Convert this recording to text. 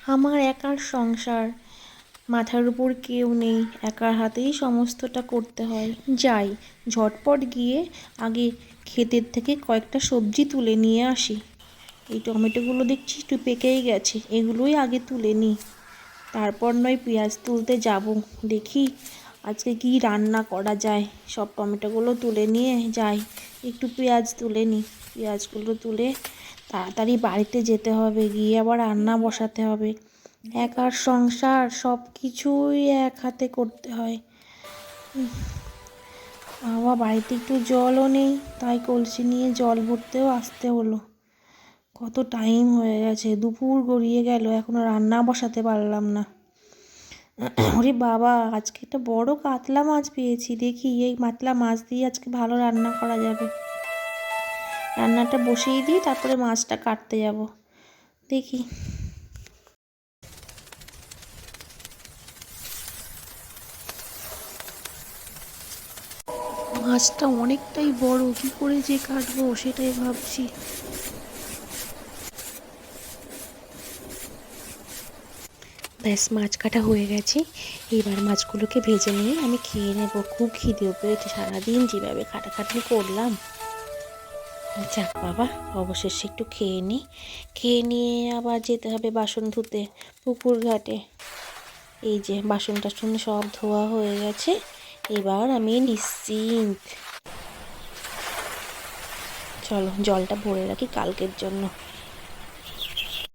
আমার একার সংসার, মাথার উপর কেউ নেই, একার হাতেই সমস্তটা করতে হয়। যাই, ঝটপট গিয়ে আগে ক্ষেতের থেকে কয়েকটা সবজি তুলে নিয়ে আসি। এই টমেটোগুলো দেখছি একটু পেকেই গেছে, এগুলোই আগে তুলে নিই, তারপর নয় পেঁয়াজ তুলতে যাব। দেখি আজকে কি রান্না করা যায়। সব টমেটোগুলো তুলে নিয়ে যাই, একটু পেঁয়াজ তুলে নিই। পেঁয়াজগুলো তুলে তাড়াতাড়ি বাড়িতে যেতে হবে, গিয়ে আবার রান্না বসাতে হবে। একার সংসার, সব কিছুই এক হাতে করতে হয়। আবার বাড়িতে একটু জলও নেই, তাই কলসি নিয়ে জল ভরতেও আসতে হলো। কত টাইম হয়ে গেছে, দুপুর গড়িয়ে গেল, এখনো রান্না বসাতে পারলাম না। ওরে বাবা, আজকে একটা বড় কাতলা মাছ পেয়েছি, দেখি এই কাতলা মাছ দিয়ে আজকে ভালো রান্না করা যাবে। রান্নাটা বসিয়ে দিই, তারপরে মাছটা কাটতে যাব। দেখি। মাছটা অনেকটাই বড়, কি করে যে কাটবো সেটাই ভাবছি। ব্যাস, মাছ কাটা হয়ে গেছে। এবার মাছগুলোকে ভেজে নিয়ে আমি খেয়ে নেবো। খুব খিদেও পেয়েছে, সারাদিন যেভাবে খাটাখাটনি করলাম। যাক বাবা, অবশেষে একটু খেয়ে নিই। খেয়ে নিয়ে আবার যেতে হবে বাসন ধুতে পুকুর ঘাটে। এই যে বাসন টাসন সব ধোয়া হয়ে গেছে, এবার আমি নিশ্চিন্ত। চলো জলটা ভরে রাখি কালকের জন্য।